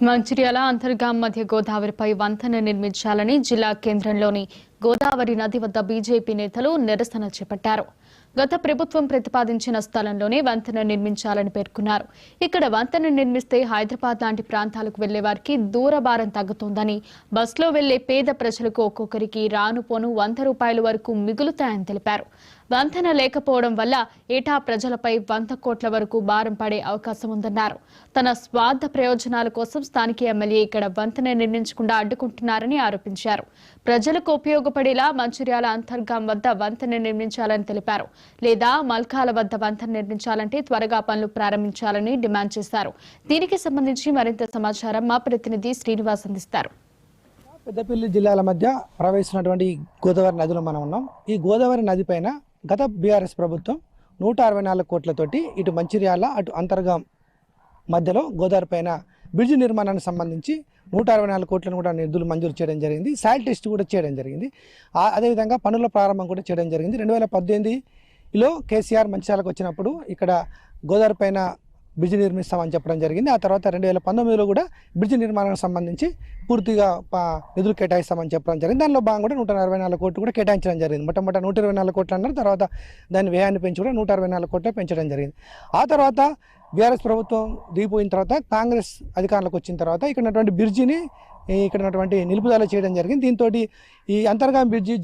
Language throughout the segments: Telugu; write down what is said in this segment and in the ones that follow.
మంచిర్యాల అంతర్గాం మధ్య గోదావరిపై వంతెన నిర్మించాలని జిల్లా కేంద్రంలోని గోదావరి నది వద్ద బీజేపీ నేతలు నిరసన చేపట్టారు. గత ప్రభుత్వం ప్రతిపాదించిన స్థలంలోనే వంతెన నిర్మించాలని పేర్కొన్నారు. ఇక్కడ వంతెన నిర్మిస్తే హైదరాబాద్ లాంటి ప్రాంతాలకు వెళ్లే వారికి దూరభారం తగ్గుతుందని, బస్సులో వెళ్లే పేద ప్రజలకు ఒక్కొక్కరికి రానుపోను ₹100 వరకు మిగులుతాయని తెలిపారు. వంతెన లేకపోవడం వల్ల ఏటా ప్రజలపై 100 కోట్ల వరకు భారం పడే అవకాశం ఉందన్నారు. తన స్వార్థ ప్రయోజనాల కోసం స్థానిక ఎమ్మెల్యే ఇక్కడ వంతెన నిర్మించకుండా అడ్డుకుంటున్నారని ఆరోపించారు. ప్రజలకు ఉపయోగపడేలా మంచిర్యాల అంతర్గాం వద్ద వంతెన నిర్మించాలని తెలిపారు. లేదా మల్కాల వద్ద వంతెన నిర్మించాలంటే త్వరగా పనులు ప్రారంభించాలని డిమాండ్ చేశారు. దీనికి సంబంధించి మరింత సమాచారం మా ప్రతినిధి శ్రీనివాస్ అందిస్తారు. పెద్దపల్లి జిల్లాల మధ్య ప్రవహిస్తున్నటువంటి గోదావరి నదిలో మనం ఉన్నాం. ఈ గోదావరి నది పైన గత బీఆర్ఎస్ ప్రభుత్వం 164 కోట్లతోటి ఇటు మంచిర్యాల అటు అంతర్గాం మధ్యలో గోదావరి పైన బ్రిడ్జ్ నిర్మాణానికి సంబంధించి 164 కోట్లను కూడా నిధులు మంజూరు చేయడం జరిగింది. సాయిల్ టెస్ట్ కూడా చేయడం జరిగింది. అదేవిధంగా పనుల ప్రారంభం కూడా చేయడం జరిగింది. 2018లో కేసీఆర్ మంచిర్యాలకు వచ్చినప్పుడు ఇక్కడ గోదావరి పైన బ్రిడ్జ్ నిర్మిస్తామని చెప్పడం జరిగింది. ఆ తర్వాత 2019లో కూడా బ్రిడ్జ్ నిర్మాణానికి సంబంధించి పూర్తిగా నిధులు కేటాయిస్తామని చెప్పడం జరిగింది. దానిలో భాగంగా కూడా 164 కోట్లు కూడా కేటాయించడం జరిగింది. మొట్టమొదటి 124 కోట్లు అన్నారు. తర్వాత దాని వ్యయాన్ని పెంచి కూడా 164 కోట్లు పెంచడం జరిగింది. ఆ తర్వాత బీఆర్ఎస్ ప్రభుత్వం దిగిపోయిన తర్వాత కాంగ్రెస్ అధికారంలోకి వచ్చిన తర్వాత ఇక్కడ ఉన్నటువంటి బ్రిడ్జిని నిలుపుదల చేయడం జరిగింది. దీంతో ఈ అంతర్గాం బ్రిడ్జి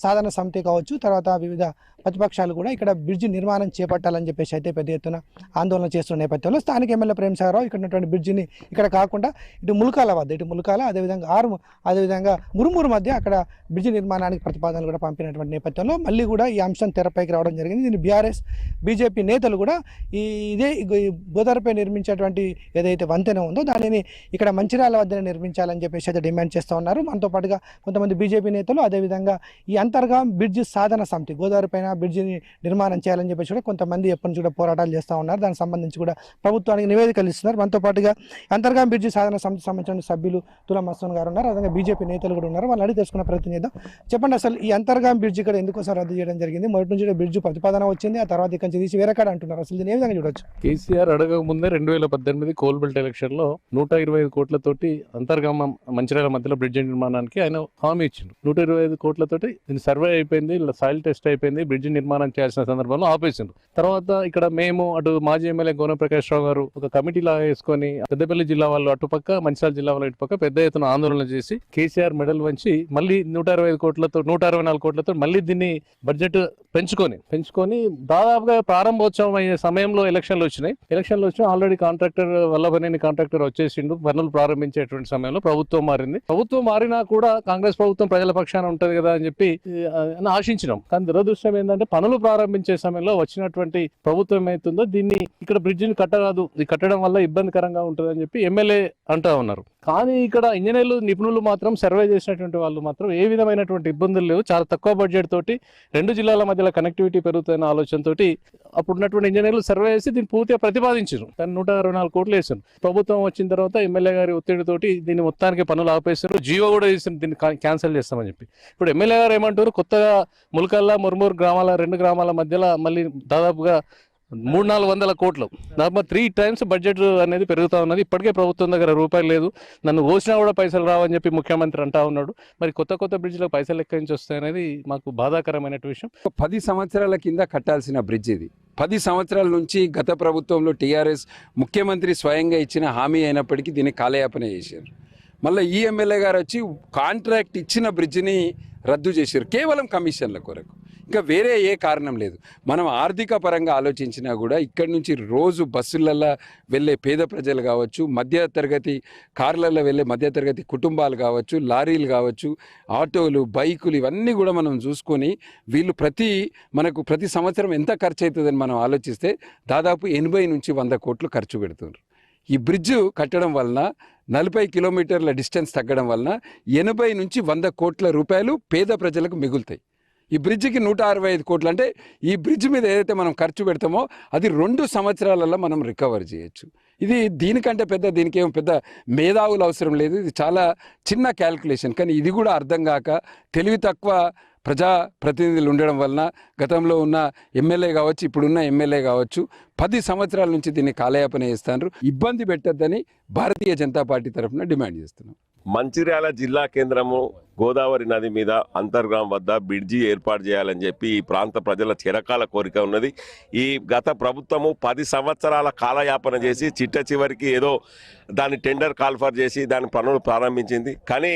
సాధన సమితి కావచ్చు, తర్వాత వివిధ ప్రతిపక్షాలు కూడా ఇక్కడ బ్రిడ్జి నిర్మాణం చేపట్టాలని చెప్పేసి అయితే పెద్ద ఎత్తున ఆందోళన చేస్తున్న నేపథ్యంలో స్థానిక ఎమ్మెల్యే ప్రేమసాగరరావు ఇక్కడ ఉన్నటువంటి బ్రిడ్జిని ఇక్కడ కాకుండా ఇటు ములకాల అదేవిధంగా మురుమూరు మధ్య అక్కడ బ్రిడ్జి నిర్మాణానికి ప్రతిపాదనలు కూడా పంపినటువంటి నేపథ్యంలో మళ్ళీ కూడా ఈ అంశం తెరపైకి రావడం జరిగింది. దీన్ని బీఆర్ఎస్ బీజేపీ నేతలు కూడా ఇదే గోదావరిపై నిర్మించేటువంటి ఏదైతే వంతెన ఉందో దానిని ఇక్కడ మంచిర్యాల వద్ద నిర్మించాలని చెప్పేసి అయితే డిమాండ్ చేస్తూ ఉన్నారు. మనతో పాటుగా కొంతమంది బీజేపీ నేతలు, అదేవిధంగా ఈ అంతర్గాం బ్రిడ్జి సాధన సమితి గోదావరి పైన బ్రిడ్జిని నిర్మాణం చేయాలని చెప్పేసి కూడా కొంతమంది ఎప్పటి నుంచి కూడా పోరాటాలు చేస్తూ ఉన్నారు. దానికి సంబంధించి కూడా ప్రభుత్వానికి నివేదికలు ఇస్తున్నారు. మనతో పాటుగా అంతర్గాం బ్రిడ్జి సాధన సమితికి సంబంధించిన సభ్యులు తులా మస్తాన్ గారు ఉన్నారు. అదేవిధంగా బీజేపీ నేతలు కూడా ఉన్నారు. వాళ్ళు అడిగి తెలుసుకున్న ప్రయత్నం చేద్దాం. చెప్పండి, అసలు ఈ అంతర్గాం బ్రిడ్జి ఇక్కడ ఎందుకోసం రద్దు చేయడం జరిగింది? మొదటి నుంచి బ్రిడ్జి ప్రతిపాదన వచ్చింది, ఆ తర్వాత ఇక్కడ నుంచి తీసి వేరే కాడ అంటున్నారు. అసలు దీన్ని ఏ విధంగా చూడొచ్చు? కేసీఆర్ అడగక ముందే 2018 కోల్బెల్ట్ ఎలక్షన్ లో 125 కోట్లతోటి అంతర్గామ మంచిర్యాల మధ్యలో బ్రిడ్జ్ నిర్మాణానికి ఆయన హామీ ఇచ్చిండు. 125 కోట్లతోటి దీని సర్వే అయిపోయింది, సాయిల్ టెస్ట్ అయిపోయింది, బ్రిడ్జ్ నిర్మాణం చేయాల్సిన సందర్భంలో ఆపేసిండు. తర్వాత ఇక్కడ మేము అటు మాజీ ఎమ్మెల్యే గోనె ప్రకాష్ రావు గారు ఒక కమిటీ లాగా వేసుకొని పెద్దపల్లి జిల్లా వాళ్ళు అటుపక్క, మంచిర్యాల జిల్లా వాళ్ళు ఇటుపక్క పెద్ద ఎత్తున ఆందోళన చేసి కేసీఆర్ మెడల్ వంచి మళ్ళీ 124 కోట్లతో మళ్ళీ దీన్ని బడ్జెట్ పెంచుకొని దాదాపుగా ప్రారంభోత్సవం అయ్యే సమయంలో ఎలక్షన్లు వచ్చినాయి. ఆల్రెడీ కాంట్రాక్టర్ వల్లభనేని కాంట్రాక్టర్ వచ్చేసిండు. పనులు ప్రారంభించేటువంటి సమయంలో ప్రభుత్వం మారినా కూడా కాంగ్రెస్ ప్రభుత్వం ప్రజల పక్షాన ఉంటది కదా అని చెప్పి ఆశించినాం. కానీ దురదృష్టం ఏంటంటే పనులు ప్రారంభించే సమయంలో వచ్చినటువంటి ప్రభుత్వం ఏమైతుందో దీన్ని ఇక్కడ బ్రిడ్జిని కట్టరాదు, ఇది కట్టడం వల్ల ఇబ్బందికరంగా ఉంటుంది అని చెప్పి ఎమ్మెల్యే అంటా ఉన్నారు. కానీ ఇక్కడ ఇంజనీర్లు నిపుణులు మాత్రం, సర్వే చేసినటువంటి వాళ్ళు మాత్రం ఏ విధమైనటువంటి ఇబ్బందులు లేవు, చాలా తక్కువ బడ్జెట్ తోటి 2 జిల్లాల మధ్యలో కనెక్టివిటీ పెరుగుతున్న ఆలోచనతోటి అప్పుడున్నటువంటి ఇంజనీర్లు సర్వే చేసి దీన్ని పూర్తిగా ప్రతిపాదించారు. కానీ 124 కోట్లు వేసారు. ప్రభుత్వం వచ్చిన తర్వాత ఎమ్మెల్యే గారి ఒత్తిడితోటి దీన్ని మొత్తానికి పనులు ఆపేసారు. జియో కూడా చేసారు, దీన్ని క్యాన్సిల్ చేస్తామని చెప్పి. ఇప్పుడు ఎమ్మెల్యే గారు ఏమంటారు, కొత్తగా ములకల్లా మురుమూరు గ్రామాల 2 గ్రామాల మధ్యలో మళ్ళీ దాదాపుగా 300-400 కోట్లు, దాదాపు 3 times బడ్జెట్ అనేది పెరుగుతా ఉన్నది. ఇప్పటికే ప్రభుత్వం దగ్గర రూపాయలు లేదు, నన్ను కోసినా కూడా పైసలు రావని చెప్పి ముఖ్యమంత్రి అంటా ఉన్నాడు. మరి కొత్త బ్రిడ్జ్లో పైసలు ఎక్కడి నుంచి వస్తాయనేది మాకు బాధాకరమైన విషయం. 10 సంవత్సరాల కింద కట్టాల్సిన బ్రిడ్జ్ ఇది. 10 సంవత్సరాల నుంచి గత ప్రభుత్వంలో టీఆర్ఎస్ ముఖ్యమంత్రి స్వయంగా ఇచ్చిన హామీ అయినప్పటికీ దీన్ని కాలయాపన చేశారు. మళ్ళీ ఈ ఎమ్మెల్యే గారు వచ్చి కాంట్రాక్ట్ ఇచ్చిన బ్రిడ్జిని రద్దు చేశారు కేవలం కమిషన్ల కొరకు. ఇంకా వేరే ఏ కారణం లేదు. మనం ఆర్థిక పరంగా ఆలోచించినా కూడా ఇక్కడి నుంచి రోజు బస్సులలో వెళ్ళే పేద ప్రజలు కావచ్చు, మధ్యతరగతి కార్లలో వెళ్ళే మధ్యతరగతి కుటుంబాలు కావచ్చు, లారీలు కావచ్చు, ఆటోలు, బైకులు, ఇవన్నీ కూడా మనం చూసుకొని వీళ్ళు ప్రతి సంవత్సరం ఎంత ఖర్చు అవుతుందని మనం ఆలోచిస్తే దాదాపు 80 నుంచి 100 కోట్లు ఖర్చు పెడుతున్నారు. ఈ బ్రిడ్జ్ కట్టడం వలన 40 కిలోమీటర్ల డిస్టెన్స్ తగ్గడం వలన 80 నుంచి 100 కోట్ల రూపాయలు పేద ప్రజలకు మిగులుతాయి. ఈ బ్రిడ్జికి 165 కోట్లు అంటే ఈ బ్రిడ్జ్ మీద ఏదైతే మనం ఖర్చు పెడతామో అది 2 సంవత్సరాలలో మనం రికవర్ చేయొచ్చు. దీనికి ఏం పెద్ద మేధావులు అవసరం లేదు. ఇది చాలా చిన్న క్యాల్కులేషన్. కానీ ఇది కూడా అర్థం కాక తెలివి తక్కువ ప్రజా ప్రతినిధులు ఉండడం వలన గతంలో ఉన్న ఎమ్మెల్యే కావచ్చు, ఇప్పుడున్న ఎమ్మెల్యే కావచ్చు 10 సంవత్సరాల నుంచి దీన్ని కాలయాపన చేస్తున్నారు. ఇబ్బంది పెట్టద్దని భారతీయ జనతా పార్టీ తరఫున డిమాండ్ చేస్తున్నాం. మంచిర్యాల జిల్లా కేంద్రము గోదావరి నది మీద అంతర్గాం వద్ద బ్రిడ్జి ఏర్పాటు చేయాలని చెప్పి ఈ ప్రాంత ప్రజల చిరకాల కోరిక ఉన్నది. ఈ గత ప్రభుత్వము 10 సంవత్సరాల కాలయాపన చేసి చిట్ట చివరికి ఏదో దాన్ని టెండర్ కాల్ఫర్ చేసి దాని పనులు ప్రారంభించింది. కానీ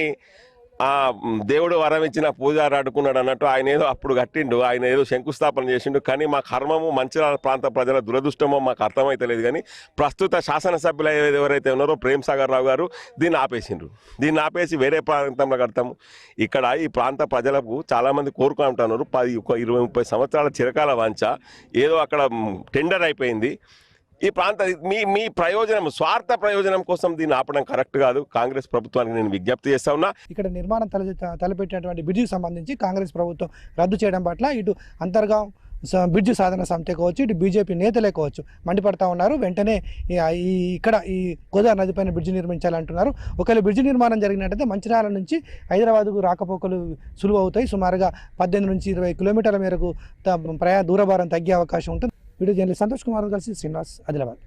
దేవుడు వరం ఇచ్చిన పూజారి అడ్డుకున్నాడు అన్నట్టు ఆయన ఏదో అప్పుడు కట్టిండు, ఆయన ఏదో శంకుస్థాపన చేసిండు. కానీ మా కర్మము మంచిర్యాల ప్రాంత ప్రజల దురదృష్టమో మాకు అర్థమైతలేదు. కానీ ప్రస్తుత శాసనసభ్యులు ఎవరైతే ఉన్నారో ప్రేమ్ సాగర్ రావు గారు దీన్ని ఆపేసిండ్రు. దీన్ని ఆపేసి వేరే ప్రాంతంలో కడతాము. ఇక్కడ ఈ ప్రాంత ప్రజలకు చాలామంది కోరుకుంటున్నారు 20-30 సంవత్సరాల చిరకాల వాంఛ ఏదో అక్కడ టెండర్ అయిపోయింది. ఈ ప్రాంత మీ ప్రయోజనం, స్వార్థ ప్రయోజనం కోసం దీన్ని ఆపడం కరెక్ట్ కాదు. కాంగ్రెస్ ప్రభుత్వానికి నేను విజ్ఞప్తి చేస్తా ఉన్నా. ఇక్కడ నిర్మాణం తలపెట్టినటువంటి బ్రిడ్జికి సంబంధించి కాంగ్రెస్ ప్రభుత్వం రద్దు చేయడం పట్ల ఇటు అంతర్గాం బ్రిడ్జి సాధన సమితి కావచ్చు, ఇటు బీజేపీ నేతలే కావచ్చు మండిపడతా ఉన్నారు. వెంటనే ఇక్కడ ఈ గోదావరి నదిపైన బ్రిడ్జి నిర్మించాలంటున్నారు. ఒకవేళ బ్రిడ్జి నిర్మాణం జరిగినట్టయితే మంచిర్యాల నుంచి హైదరాబాద్కు రాకపోకలు సులువు అవుతాయి. సుమారుగా 18 నుంచి 20 కిలోమీటర్ల మేరకు దూరభారం తగ్గే అవకాశం ఉంటుంది. వీడియో జర్నలిస్ట్ సంతోష్ కుమార్ కలిసి శ్రీనివాస్, ఆదిలాబాద్.